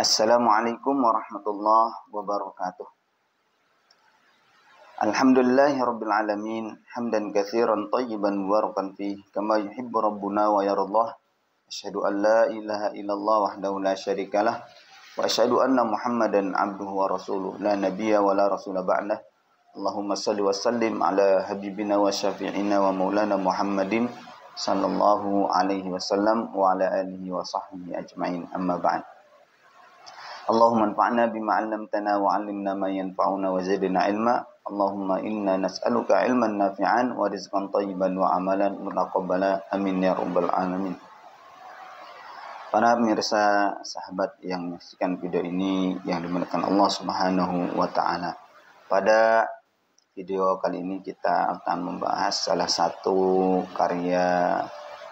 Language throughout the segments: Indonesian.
Assalamualaikum warahmatullahi wabarakatuh. Alhamdulillahirabbil alamin, hamdan katsiran thayyiban mubarakan fih, kama yuhibbu rabbuna wa yardah. Asyhadu an la ilaha illallah wahdahu la syarikalah, wa asyhadu anna Muhammadan abduhu wa rasuluh, la nabiyya wa la rasula ba'dah. Allahumma shalli wa sallim ala habibina wa syafi'ina wa maulana Muhammadin sallallahu alaihi wasallam wa ala alihi wa sahbihi ajmain. Amma ba'd. Allahumma anfa'na bima 'allamtana wa 'allimna ma yanfa'una wa zidna ilma. Allahumma inna nas'aluka ilman nafi'an wa rizqan thayyiban wa amalan mutaqabbala. Amin ya rabbal alamin. Para pemirsa, sahabat yang menyaksikan video ini yang dimuliakan Allah Subhanahu wa taala. Pada video kali ini kita akan membahas salah satu karya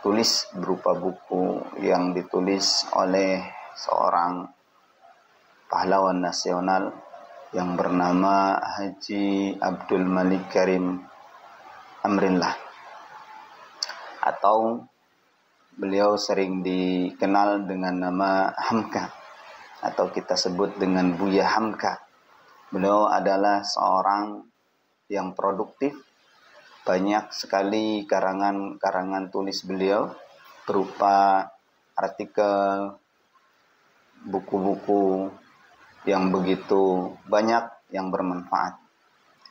tulis berupa buku yang ditulis oleh seorang pahlawan nasional yang bernama Haji Abdul Malik Karim Amrillah, atau beliau sering dikenal dengan nama Hamka, atau kita sebut dengan Buya Hamka. Beliau adalah seorang yang produktif. Banyak sekali karangan tulis beliau berupa artikel, buku-buku yang begitu banyak yang bermanfaat.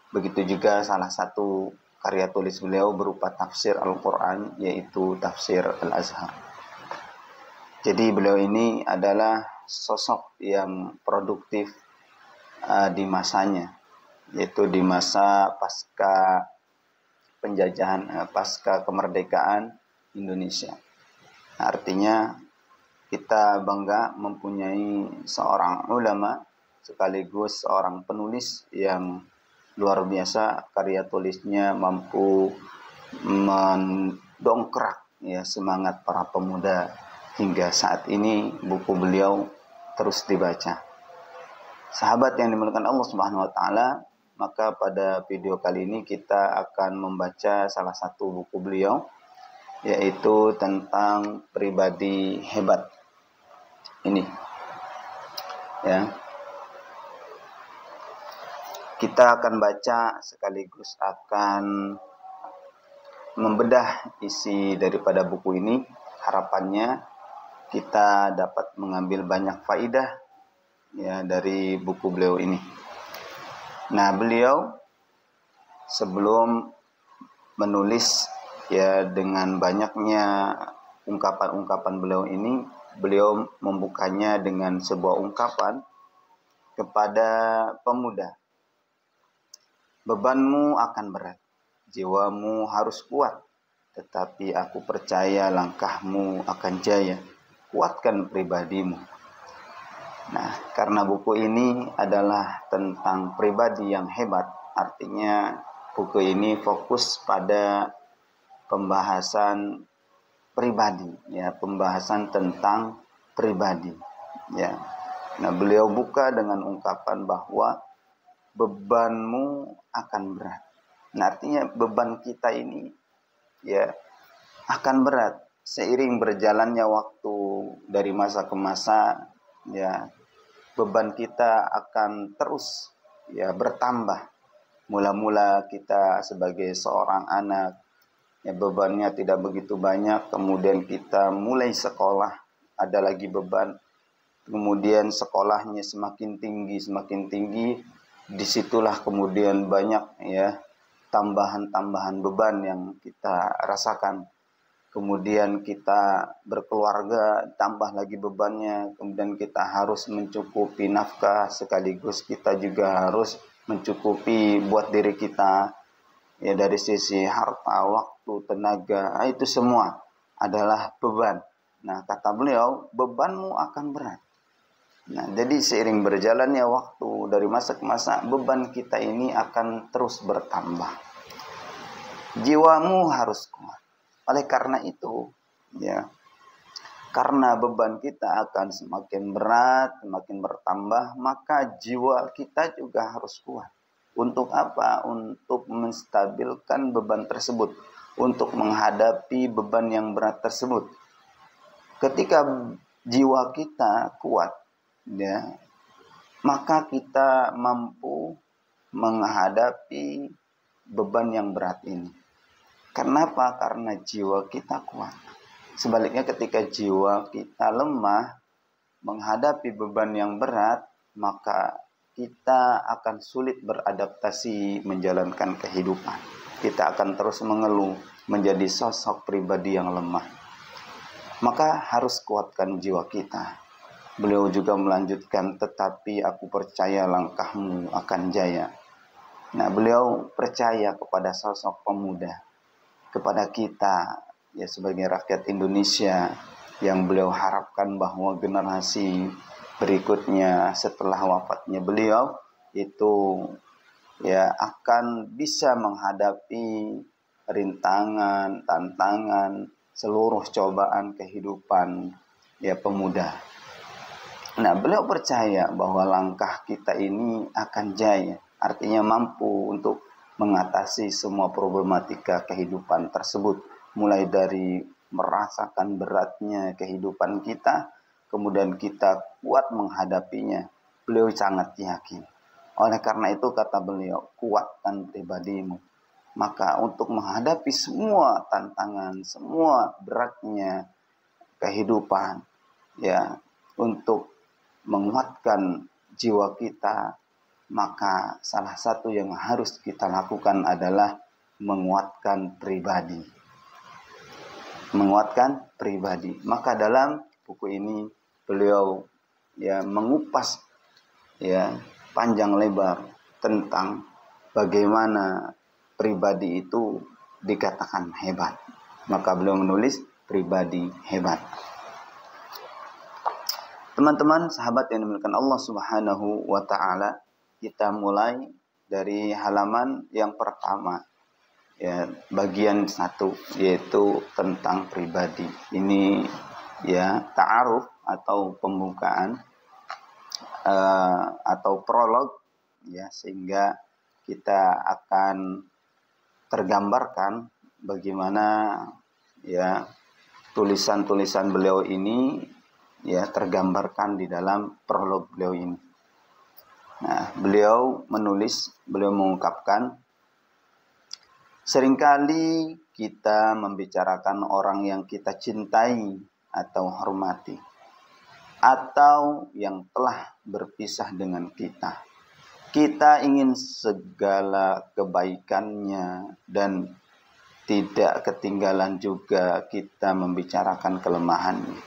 Begitu juga salah satu karya tulis beliau berupa tafsir Al-Quran, yaitu tafsir Al-Azhar. Jadi beliau ini adalah sosok yang produktif di masanya, yaitu di masa pasca penjajahan, pasca kemerdekaan Indonesia. Artinya kita bangga mempunyai seorang ulama sekaligus seorang penulis yang luar biasa. Karya tulisnya mampu mendongkrak semangat para pemuda hingga saat ini. Buku beliau terus dibaca. Sahabat yang dimuliakan Allah Subhanahu wa taala, maka pada video kali ini kita akan membaca salah satu buku beliau, yaitu tentang pribadi hebat. Ini ya, kita akan baca sekaligus akan membedah isi daripada buku ini. Harapannya kita dapat mengambil banyak faidah ya dari buku beliau ini. Nah, beliau sebelum menulis ya dengan banyaknya ungkapan-ungkapan beliau ini, beliau membukanya dengan sebuah ungkapan kepada pemuda. Bebanmu akan berat, jiwamu harus kuat, tetapi aku percaya langkahmu akan jaya. Kuatkan pribadimu. Nah, karena buku ini adalah tentang pribadi yang hebat, artinya buku ini fokus pada pembahasan pribadi, ya, pembahasan tentang pribadi, ya. Nah, beliau buka dengan ungkapan bahwa bebanmu akan berat. Nah, artinya beban kita ini ya akan berat seiring berjalannya waktu dari masa ke masa, ya. Beban kita akan terus ya bertambah. Mula-mula kita sebagai seorang anak, ya, bebannya tidak begitu banyak. Kemudian kita mulai sekolah, ada lagi beban. Kemudian sekolahnya semakin tinggi. Disitulah kemudian banyak ya tambahan beban yang kita rasakan. Kemudian kita berkeluarga, tambah lagi bebannya. Kemudian kita harus mencukupi nafkah, sekaligus kita juga harus mencukupi buat diri kita, ya, dari sisi harta, waktu, tenaga. Itu semua adalah beban. Nah, kata beliau, bebanmu akan berat. Nah, jadi seiring berjalannya waktu dari masa ke masa, beban kita ini akan terus bertambah. Jiwamu harus kuat. Oleh karena itu, ya, karena beban kita akan semakin berat, semakin bertambah, maka jiwa kita juga harus kuat. Untuk apa? Untuk menstabilkan beban tersebut, untuk menghadapi beban yang berat tersebut. Ketika jiwa kita kuat, ya, maka kita mampu menghadapi beban yang berat ini. Kenapa? Karena jiwa kita kuat. Sebaliknya ketika jiwa kita lemah menghadapi beban yang berat, maka kita akan sulit beradaptasi menjalankan kehidupan. Kita akan terus mengeluh, menjadi sosok pribadi yang lemah. Maka harus kuatkan jiwa kita. Beliau juga melanjutkan, tetapi aku percaya langkahmu akan jaya. Nah, beliau percaya kepada sosok pemuda, kepada kita ya sebagai rakyat Indonesia, yang beliau harapkan bahwa generasi berikutnya setelah wafatnya beliau itu ya akan bisa menghadapi rintangan, tantangan, seluruh cobaan kehidupan ya pemuda. Nah, beliau percaya bahwa langkah kita ini akan jaya, artinya mampu untuk mengatasi semua problematika kehidupan tersebut, mulai dari merasakan beratnya kehidupan kita, kemudian kita kuat menghadapinya. Beliau sangat yakin. Oleh karena itu kata beliau, kuatkan pribadimu. Maka untuk menghadapi semua tantangan, semua beratnya kehidupan, ya, untuk menguatkan jiwa kita, maka salah satu yang harus kita lakukan adalah menguatkan pribadi. Menguatkan pribadi. Maka dalam buku ini beliau ya mengupas ya panjang lebar tentang bagaimana pribadi itu dikatakan hebat. Maka beliau menulis pribadi hebat. Teman-teman, sahabat yang dimuliakan Allah Subhanahu wa taala, kita mulai dari halaman yang pertama. Ya, bagian 1 yaitu tentang pribadi. Ini ya ta'aruf atau pembukaan atau prolog ya, sehingga kita akan tergambarkan bagaimana ya tulisan-tulisan beliau ini ya tergambarkan di dalam prolog beliau ini. Nah, beliau mengungkapkan, seringkali kita membicarakan orang yang kita cintai atau hormati, atau yang telah berpisah dengan kita. Kita ingin segala kebaikannya dan tidak ketinggalan juga kita membicarakan kelemahannya.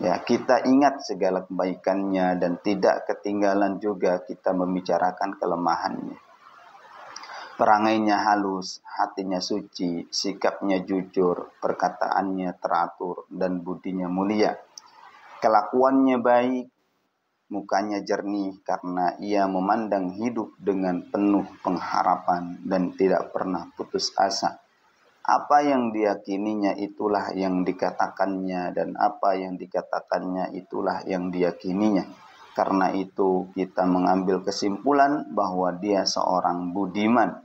Ya, kita ingat segala kebaikannya dan tidak ketinggalan juga kita membicarakan kelemahannya. Perangainya halus, hatinya suci, sikapnya jujur, perkataannya teratur, dan budinya mulia. Kelakuannya baik, mukanya jernih karena ia memandang hidup dengan penuh pengharapan dan tidak pernah putus asa. Apa yang diyakininya itulah yang dikatakannya, dan apa yang dikatakannya itulah yang diyakininya. Karena itu kita mengambil kesimpulan bahwa dia seorang budiman.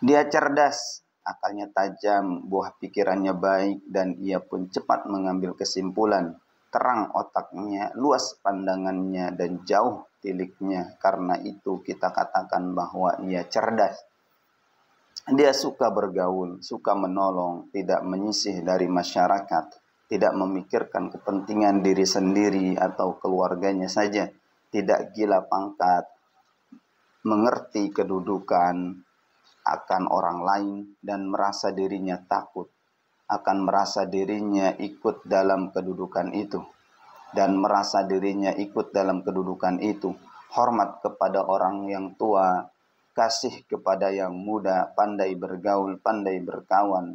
Dia cerdas, akalnya tajam, buah pikirannya baik, dan ia pun cepat mengambil kesimpulan. Terang otaknya, luas pandangannya, dan jauh tiliknya. Karena itu kita katakan bahwa ia cerdas. Dia suka bergaul, suka menolong, tidak menyisih dari masyarakat, tidak memikirkan kepentingan diri sendiri atau keluarganya saja, tidak gila pangkat, mengerti kedudukan akan orang lain, dan merasa dirinya takut akan merasa dirinya ikut dalam kedudukan itu, dan merasa dirinya ikut dalam kedudukan itu, hormat kepada orang yang tua, kasih kepada yang muda, pandai bergaul, pandai berkawan.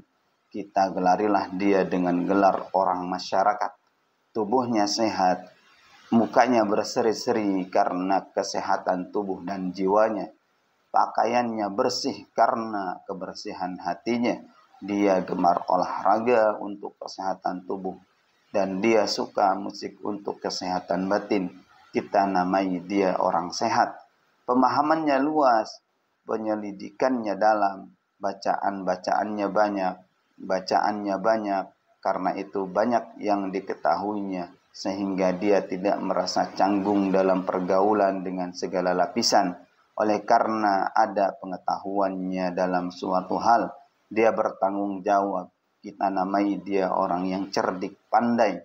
Kita gelarilah dia dengan gelar orang masyarakat. Tubuhnya sehat, mukanya berseri-seri karena kesehatan tubuh dan jiwanya. Pakaiannya bersih karena kebersihan hatinya. Dia gemar olahraga untuk kesehatan tubuh, dan dia suka musik untuk kesehatan batin. Kita namai dia orang sehat. Pemahamannya luas, penyelidikannya dalam, bacaannya banyak, karena itu banyak yang diketahuinya. sehingga dia tidak merasa canggung dalam pergaulan dengan segala lapisan. Oleh karena ada pengetahuannya dalam suatu hal, dia bertanggung jawab. Kita namai dia orang yang cerdik, pandai.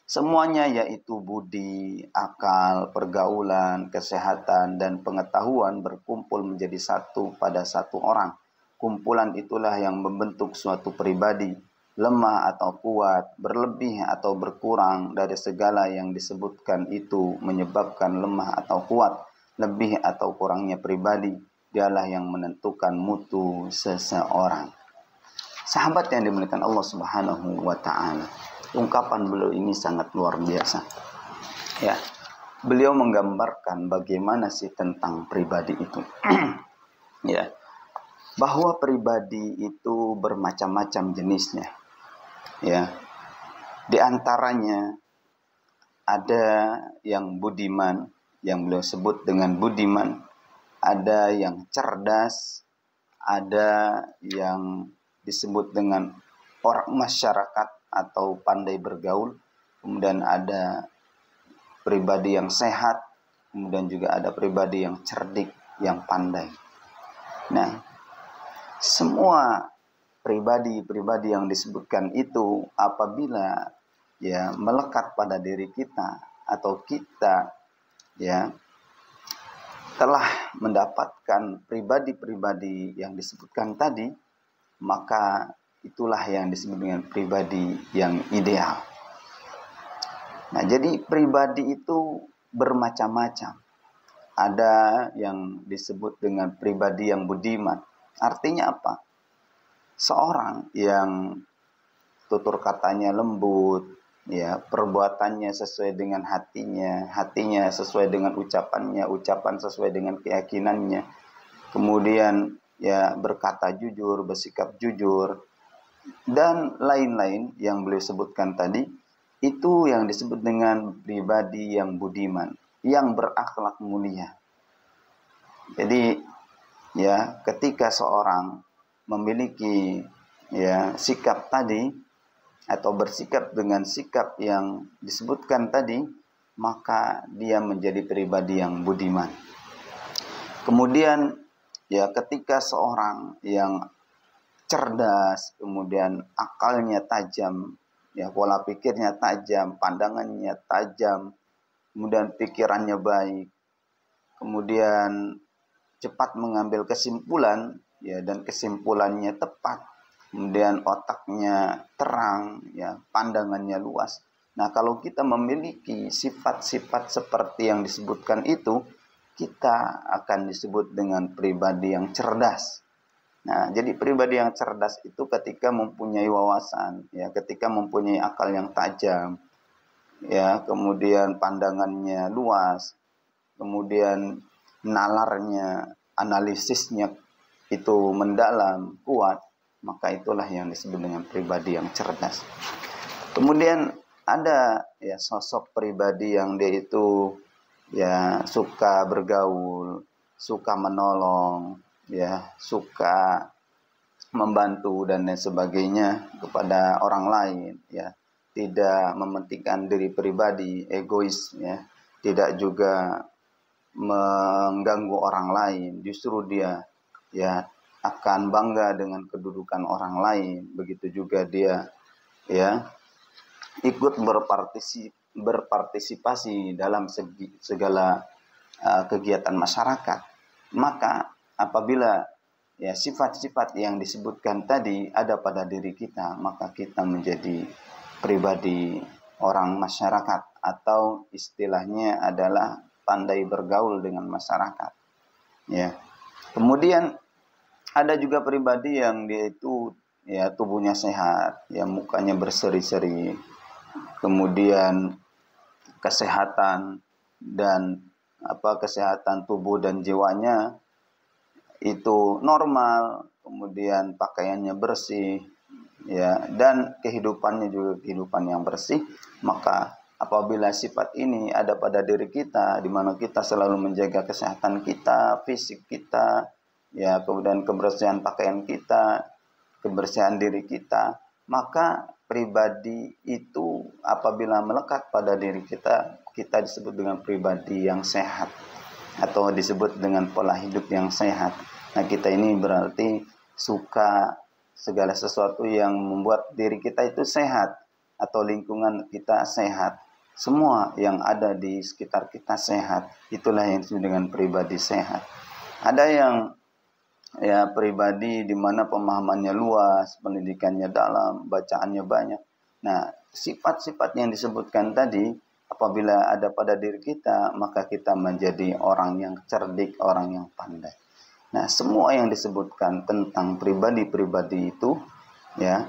Semuanya yaitu budi, akal, pergaulan, kesehatan, dan pengetahuan berkumpul menjadi satu pada satu orang. Kumpulan itulah yang membentuk suatu pribadi, lemah atau kuat, berlebih atau berkurang dari segala yang disebutkan itu menyebabkan lemah atau kuat, lebih atau kurangnya pribadi. Dialah yang menentukan mutu seseorang. Sahabat yang dimuliakan Allah Subhanahu wa taala. Ungkapan beliau ini sangat luar biasa. Ya. Beliau menggambarkan bagaimana sih tentang pribadi itu. Ya. Bahwa pribadi itu bermacam-macam jenisnya. Ya. Di antaranya ada yang budiman, yang beliau sebut dengan budiman, ada yang cerdas, ada yang disebut dengan orang masyarakat atau pandai bergaul, kemudian ada pribadi yang sehat, kemudian juga ada pribadi yang cerdik, yang pandai. Nah, semua pribadi-pribadi yang disebutkan itu apabila ya melekat pada diri kita atau kita ya telah mendapatkan pribadi-pribadi yang disebutkan tadi, maka itulah yang disebut dengan pribadi yang ideal. Nah, jadi pribadi itu bermacam-macam. Ada yang disebut dengan pribadi yang budiman. Artinya apa? Seorang yang tutur katanya lembut, ya, perbuatannya sesuai dengan hatinya, hatinya sesuai dengan ucapannya, ucapan sesuai dengan keyakinannya. Kemudian ya berkata jujur, bersikap jujur, dan lain-lain yang beliau sebutkan tadi, itu yang disebut dengan pribadi yang budiman, yang berakhlak mulia. Jadi ya ketika seorang memiliki ya sikap tadi atau bersikap dengan sikap yang disebutkan tadi, maka dia menjadi pribadi yang budiman. Kemudian ya ketika seorang yang cerdas, kemudian akalnya tajam, ya pola pikirnya tajam, pandangannya tajam, kemudian pikirannya baik, kemudian cepat mengambil kesimpulan, ya, dan kesimpulannya tepat, kemudian otaknya terang, ya, pandangannya luas. Nah, kalau kita memiliki sifat-sifat seperti yang disebutkan itu, kita akan disebut dengan pribadi yang cerdas. Nah, jadi pribadi yang cerdas itu ketika mempunyai wawasan, ya, ketika mempunyai akal yang tajam, ya, kemudian pandangannya luas, kemudian nalarnya, analisisnya itu mendalam, kuat, maka itulah yang disebut dengan pribadi yang cerdas. Kemudian ada ya sosok pribadi yang dia itu ya suka bergaul, suka menolong, ya suka membantu dan lain sebagainya kepada orang lain, ya tidak mementingkan diri pribadi, egois, ya tidak juga mengganggu orang lain, justru dia ya akan bangga dengan kedudukan orang lain. Begitu juga dia ya ikut berpartisipasi dalam segala kegiatan masyarakat. Maka apabila ya sifat-sifat yang disebutkan tadi ada pada diri kita, maka kita menjadi pribadi orang masyarakat, atau istilahnya adalah pandai bergaul dengan masyarakat. Ya. Kemudian ada juga pribadi yang dia itu ya tubuhnya sehat, ya mukanya berseri-seri, kemudian kesehatan dan kesehatan tubuh dan jiwanya itu normal, kemudian pakaiannya bersih, ya, dan kehidupannya juga kehidupan yang bersih. Maka apabila sifat ini ada pada diri kita, di mana kita selalu menjaga kesehatan kita, fisik kita, ya, kemudian kebersihan pakaian kita, kebersihan diri kita, maka pribadi itu apabila melekat pada diri kita, kita disebut dengan pribadi yang sehat atau disebut dengan pola hidup yang sehat. Nah, kita ini berarti suka segala sesuatu yang membuat diri kita itu sehat atau lingkungan kita sehat. Semua yang ada di sekitar kita sehat. Itulah yang disebut dengan pribadi sehat. Ada yang ya pribadi di mana pemahamannya luas, pendidikannya dalam, bacaannya banyak. Nah, sifat-sifat yang disebutkan tadi apabila ada pada diri kita, maka kita menjadi orang yang cerdik, orang yang pandai. Nah, semua yang disebutkan tentang pribadi-pribadi itu ya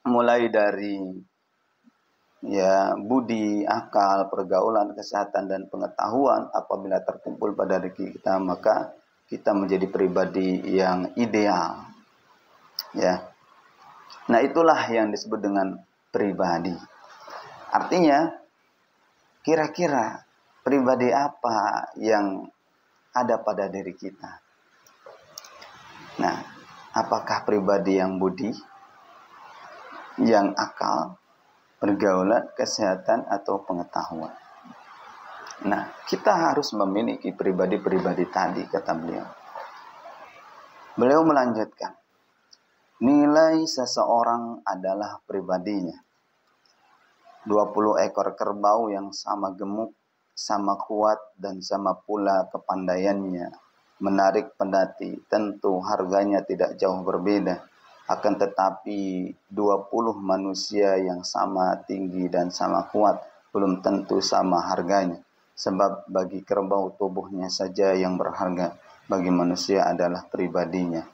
mulai dari ya budi, akal, pergaulan, kesehatan dan pengetahuan apabila terkumpul pada diri kita, maka kita menjadi pribadi yang ideal. Ya. Nah, itulah yang disebut dengan pribadi. Artinya, kira-kira pribadi apa yang ada pada diri kita? Nah, apakah pribadi yang budi, yang akal, pergaulan, kesehatan, atau pengetahuan? Nah, kita harus memiliki pribadi-pribadi tadi, kata beliau. Beliau melanjutkan, nilai seseorang adalah pribadinya. 20 ekor kerbau yang sama gemuk, sama kuat, dan sama pula kepandaiannya menarik pendati, tentu harganya tidak jauh berbeda. Akan tetapi 20 manusia yang sama tinggi dan sama kuat belum tentu sama harganya. Sebab bagi kerbau tubuhnya saja yang berharga, bagi manusia adalah pribadinya.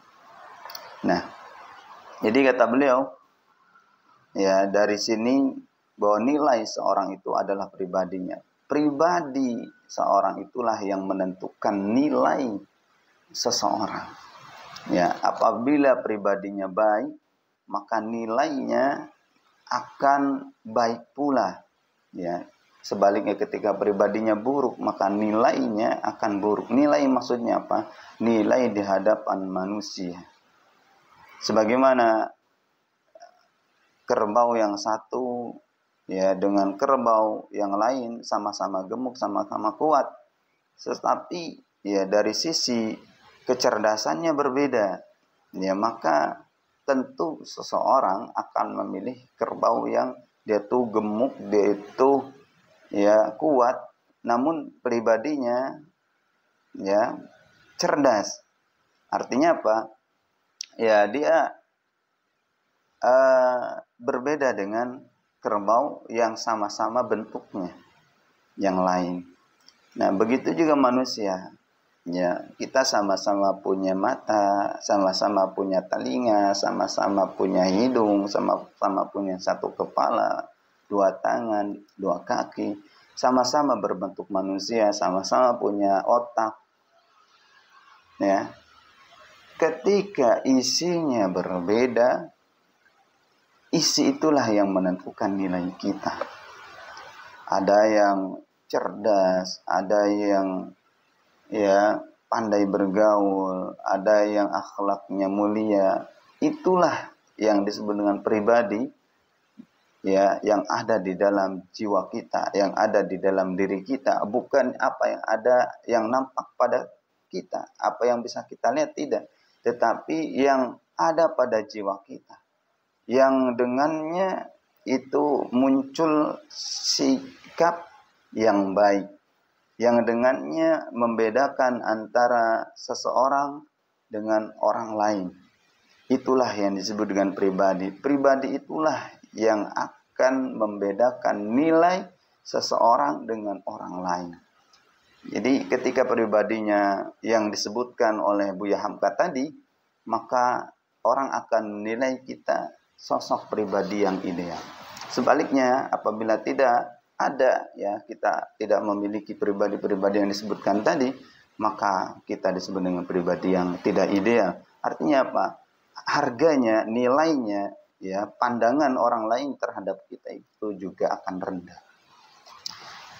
Nah, jadi kata beliau, ya dari sini bahwa nilai seorang itu adalah pribadinya. Pribadi seorang itulah yang menentukan nilai seseorang. Ya, apabila pribadinya baik, maka nilainya akan baik pula. Ya, sebaliknya ketika pribadinya buruk, maka nilainya akan buruk. Nilai maksudnya apa? Nilai di hadapan manusia. Sebagaimana kerbau yang satu ya dengan kerbau yang lain sama-sama gemuk, sama-sama kuat. Tetapi ya dari sisi kecerdasannya berbeda. Ya maka tentu seseorang akan memilih kerbau yang dia tuh gemuk, dia itu ya kuat, namun pribadinya ya cerdas. Artinya apa? Ya dia berbeda dengan kerbau yang sama-sama bentuknya yang lain. Nah, begitu juga manusia. Ya, kita sama-sama punya mata, sama-sama punya telinga, sama-sama punya hidung, sama-sama punya satu kepala, 2 tangan, 2 kaki, sama-sama berbentuk manusia, sama-sama punya otak. Ya. Ketika isinya berbeda, isi itulah yang menentukan nilai kita. Ada yang cerdas, ada yang ya pandai bergaul, ada yang akhlaknya mulia. Itulah yang disebut dengan pribadi ya yang ada di dalam jiwa kita, yang ada di dalam diri kita, bukan apa yang ada yang nampak pada kita, apa yang bisa kita lihat tidak, tetapi yang ada pada jiwa kita. Yang dengannya itu muncul sikap yang baik, yang dengannya membedakan antara seseorang dengan orang lain. Itulah yang disebut dengan pribadi. Pribadi itulah yang akan membedakan nilai seseorang dengan orang lain. Jadi ketika pribadinya yang disebutkan oleh Buya Hamka tadi, maka orang akan menilai kita sosok pribadi yang ideal. Sebaliknya, apabila tidak ada ya kita tidak memiliki pribadi-pribadi yang disebutkan tadi, maka kita disebut dengan pribadi yang tidak ideal. Artinya apa? Harganya, nilainya, ya pandangan orang lain terhadap kita itu juga akan rendah.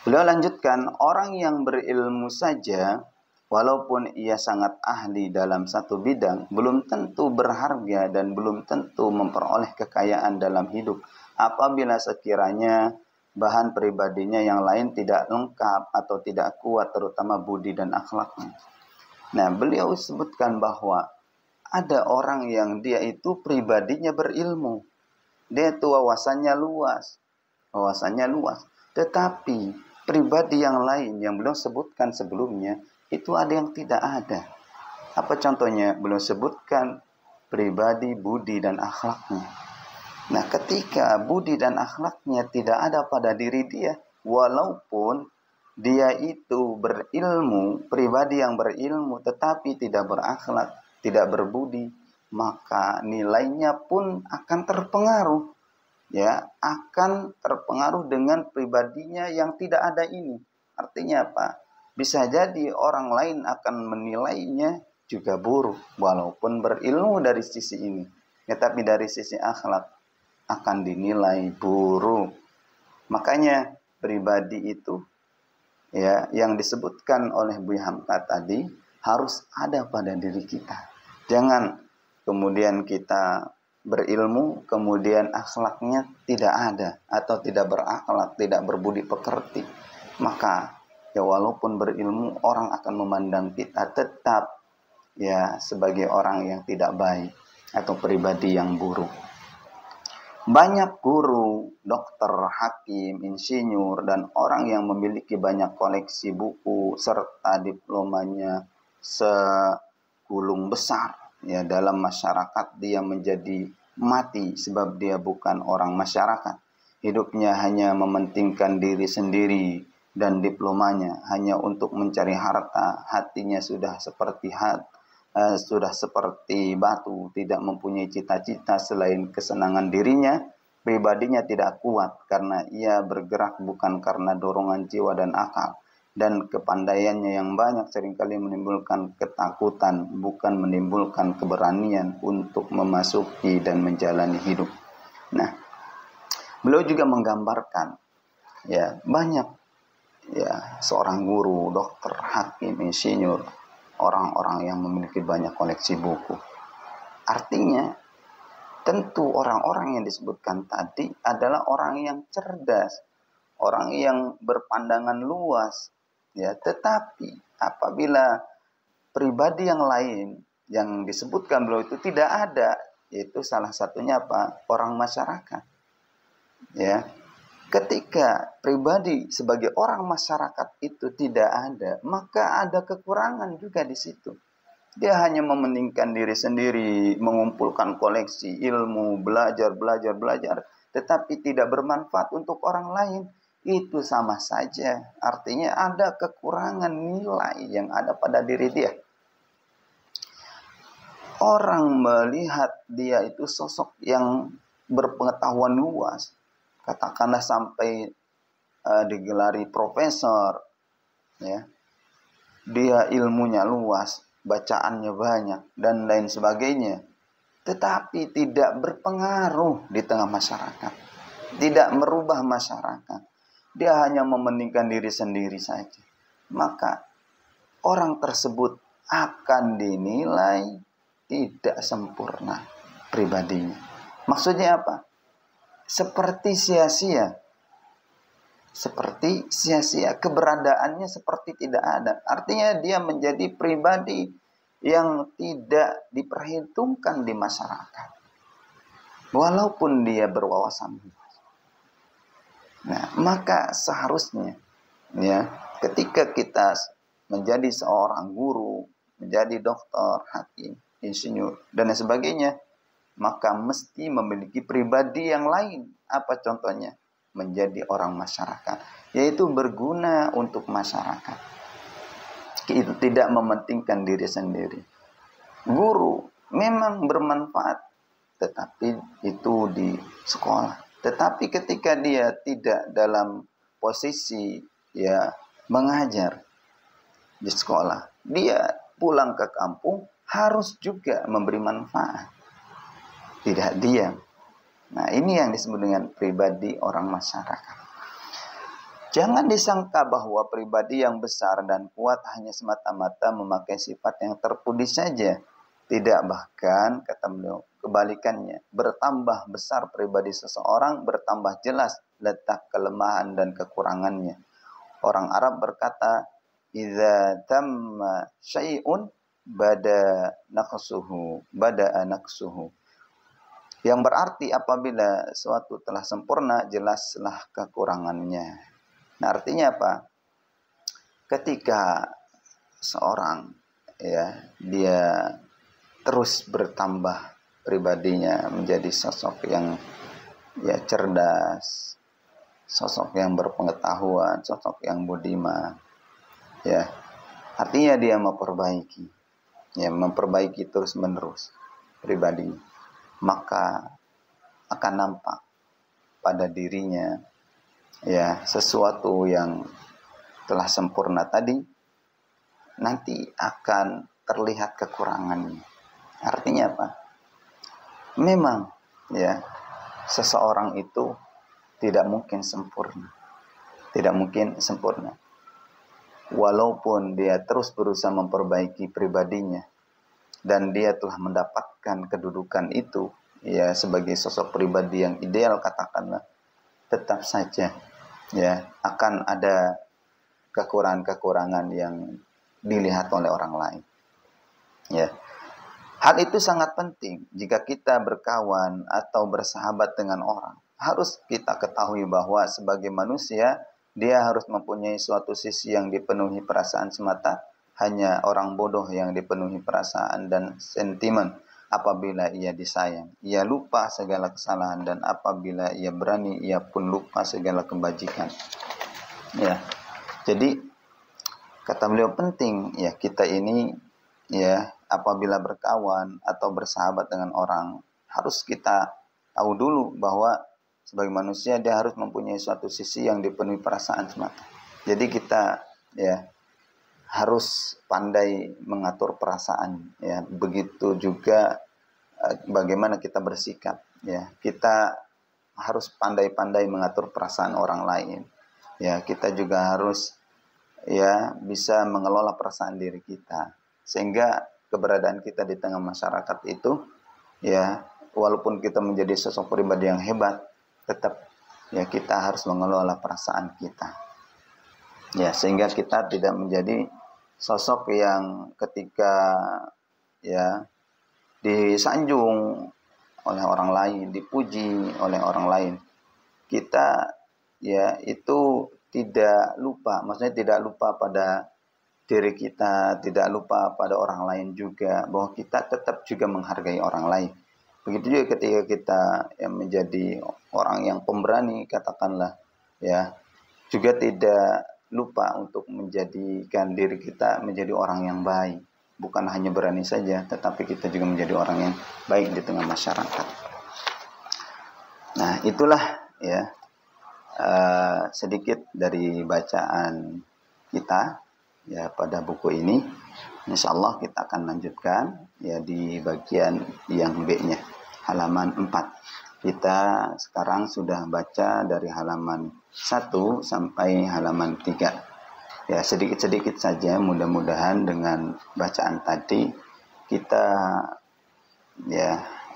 Beliau lanjutkan, orang yang berilmu saja walaupun ia sangat ahli dalam satu bidang, belum tentu berharga dan belum tentu memperoleh kekayaan dalam hidup apabila sekiranya bahan pribadinya yang lain tidak lengkap atau tidak kuat, terutama budi dan akhlaknya. Nah, beliau sebutkan bahwa ada orang yang dia itu pribadinya berilmu, dia itu wawasannya luas, tetapi pribadi yang lain yang beliau sebutkan sebelumnya itu ada yang tidak ada. Apa contohnya? Beliau sebutkan pribadi, budi dan akhlaknya. Nah, ketika budi dan akhlaknya tidak ada pada diri dia, walaupun dia itu berilmu, pribadi yang berilmu, tetapi tidak berakhlak, tidak berbudi, maka nilainya pun akan terpengaruh. Ya, akan terpengaruh dengan pribadinya yang tidak ada ini. Artinya apa? Bisa jadi orang lain akan menilainya juga buruk, walaupun berilmu dari sisi ini. Ya, tapi dari sisi akhlak akan dinilai buruk. Makanya pribadi itu ya yang disebutkan oleh Buya Hamka tadi harus ada pada diri kita. Jangan kemudian kita berilmu, kemudian akhlaknya tidak ada atau tidak berakhlak, tidak berbudi pekerti. Maka ya walaupun berilmu, orang akan memandang kita tetap ya sebagai orang yang tidak baik atau pribadi yang buruk. Banyak guru, dokter, hakim, insinyur, dan orang yang memiliki banyak koleksi buku serta diplomanya segulung besar. Ya, dalam masyarakat dia menjadi mati sebab dia bukan orang masyarakat. Hidupnya hanya mementingkan diri sendiri dan diplomanya hanya untuk mencari harta. Hatinya sudah seperti batu, tidak mempunyai cita-cita selain kesenangan dirinya. Pribadinya tidak kuat karena ia bergerak bukan karena dorongan jiwa dan akal. Dan kepandaiannya yang banyak seringkali menimbulkan ketakutan, bukan menimbulkan keberanian untuk memasuki dan menjalani hidup. Nah, beliau juga menggambarkan ya banyak ya seorang guru, dokter, hakim, insinyur, orang-orang yang memiliki banyak koleksi buku. Artinya, tentu orang-orang yang disebutkan tadi adalah orang yang cerdas, orang yang berpandangan luas. Ya, tetapi apabila pribadi yang lain yang disebutkan beliau itu tidak ada, yaitu salah satunya apa? Orang masyarakat. Ya. Ketika pribadi sebagai orang masyarakat itu tidak ada, maka ada kekurangan juga di situ. Dia hanya mementingkan diri sendiri, mengumpulkan koleksi ilmu, belajar, tetapi tidak bermanfaat untuk orang lain. Itu sama saja. Artinya ada kekurangan nilai yang ada pada diri dia. Orang melihat dia itu sosok yang berpengetahuan luas. Katakanlah sampai digelari profesor. Ya. Dia ilmunya luas, bacaannya banyak, dan lain sebagainya. Tetapi tidak berpengaruh di tengah masyarakat. Tidak merubah masyarakat. Dia hanya mementingkan diri sendiri saja. Maka orang tersebut akan dinilai tidak sempurna pribadinya. Maksudnya apa? Seperti sia-sia. Seperti sia-sia. Keberadaannya seperti tidak ada. Artinya dia menjadi pribadi yang tidak diperhitungkan di masyarakat. Walaupun dia berwawasan. Nah, maka seharusnya ya, ketika kita menjadi seorang guru, menjadi dokter, hakim, insinyur, dan lain sebagainya, maka mesti memiliki pribadi yang lain. Apa contohnya? Menjadi orang masyarakat, yaitu berguna untuk masyarakat. Itu tidak mementingkan diri sendiri. Guru memang bermanfaat, tetapi itu di sekolah. Tetapi ketika dia tidak dalam posisi ya mengajar di sekolah, dia pulang ke kampung harus juga memberi manfaat. Tidak diam. Nah, ini yang disebut dengan pribadi orang masyarakat. Jangan disangka bahwa pribadi yang besar dan kuat hanya semata-mata memakai sifat yang terpuji saja. Tidak, bahkan kata beliau, kebalikannya. Bertambah besar pribadi seseorang, bertambah jelas letak kelemahan dan kekurangannya. Orang Arab berkata, "Idza tamma syai'un bada'a naqsuhu." Yang berarti apabila suatu telah sempurna, jelaslah kekurangannya. Nah, artinya apa? Ketika seorang dia terus bertambah pribadinya menjadi sosok yang cerdas, sosok yang berpengetahuan, sosok yang budiman, artinya dia memperbaiki terus-menerus pribadinya, maka akan nampak pada dirinya sesuatu yang telah sempurna tadi nanti akan terlihat kekurangannya. Artinya apa? Memang seseorang itu tidak mungkin sempurna. Tidak mungkin sempurna. Walaupun dia terus berusaha memperbaiki pribadinya dan dia telah mendapatkan kedudukan itu sebagai sosok pribadi yang ideal, katakanlah, tetap saja akan ada kekurangan-kekurangan yang dilihat oleh orang lain. Hal itu sangat penting jika kita berkawan atau bersahabat dengan orang. Harus kita ketahui bahwa sebagai manusia dia harus mempunyai suatu sisi yang dipenuhi perasaan semata. Hanya orang bodoh yang dipenuhi perasaan dan sentimen. Apabila ia disayang, ia lupa segala kesalahan, dan apabila ia berani, ia pun lupa segala kebajikan. Jadi kata beliau penting kita ini apabila berkawan atau bersahabat dengan orang, harus kita tahu dulu bahwa sebagai manusia dia harus mempunyai suatu sisi yang dipenuhi perasaan semata. Jadi kita harus pandai mengatur perasaan, begitu juga bagaimana kita bersikap, kita harus pandai-pandai mengatur perasaan orang lain, kita juga harus bisa mengelola perasaan diri kita, sehingga keberadaan kita di tengah masyarakat itu walaupun kita menjadi sosok pribadi yang hebat, tetap kita harus mengelola perasaan kita, sehingga kita tidak menjadi sosok yang ketika disanjung oleh orang lain, dipuji oleh orang lain, kita itu tidak lupa, maksudnya tidak lupa pada diri kita, tidak lupa pada orang lain juga, bahwa kita tetap juga menghargai orang lain. Begitu juga ketika kita menjadi orang yang pemberani, katakanlah, juga tidak lupa untuk menjadikan diri kita menjadi orang yang baik. Bukan hanya berani saja, tetapi kita juga menjadi orang yang baik di tengah masyarakat. Nah, itulah sedikit dari bacaan kita pada buku ini. Insyaallah kita akan lanjutkan di bagian yang B-nya, halaman 4. Kita sekarang sudah baca dari halaman 1 sampai halaman 3. Sedikit-sedikit saja, mudah-mudahan dengan bacaan tadi kita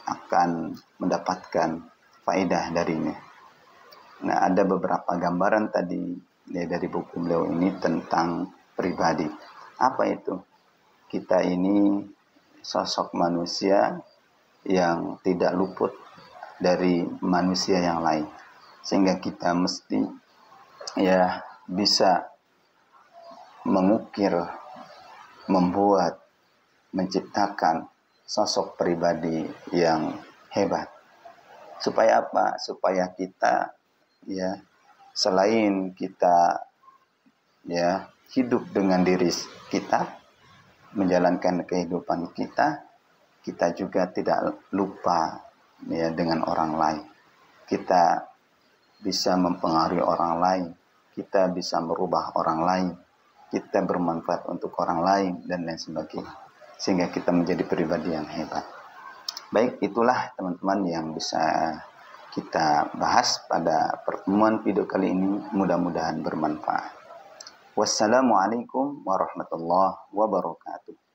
akan mendapatkan faedah darinya. Nah, ada beberapa gambaran tadi dari buku beliau ini tentang pribadi. Apa itu? Kita ini sosok manusia yang tidak luput dari manusia yang lain, sehingga kita mesti bisa mengukir, membuat, menciptakan sosok pribadi yang hebat. Supaya apa? Supaya kita selain kita hidup dengan diri kita, menjalankan kehidupan kita, kita juga tidak lupa dengan orang lain. Kita bisa mempengaruhi orang lain, kita bisa merubah orang lain, kita bermanfaat untuk orang lain, dan lain sebagainya, sehingga kita menjadi pribadi yang hebat. Baik, itulah teman-teman yang bisa kita bahas pada pertemuan video kali ini, mudah-mudahan bermanfaat. Wassalamualaikum warahmatullahi wabarakatuh.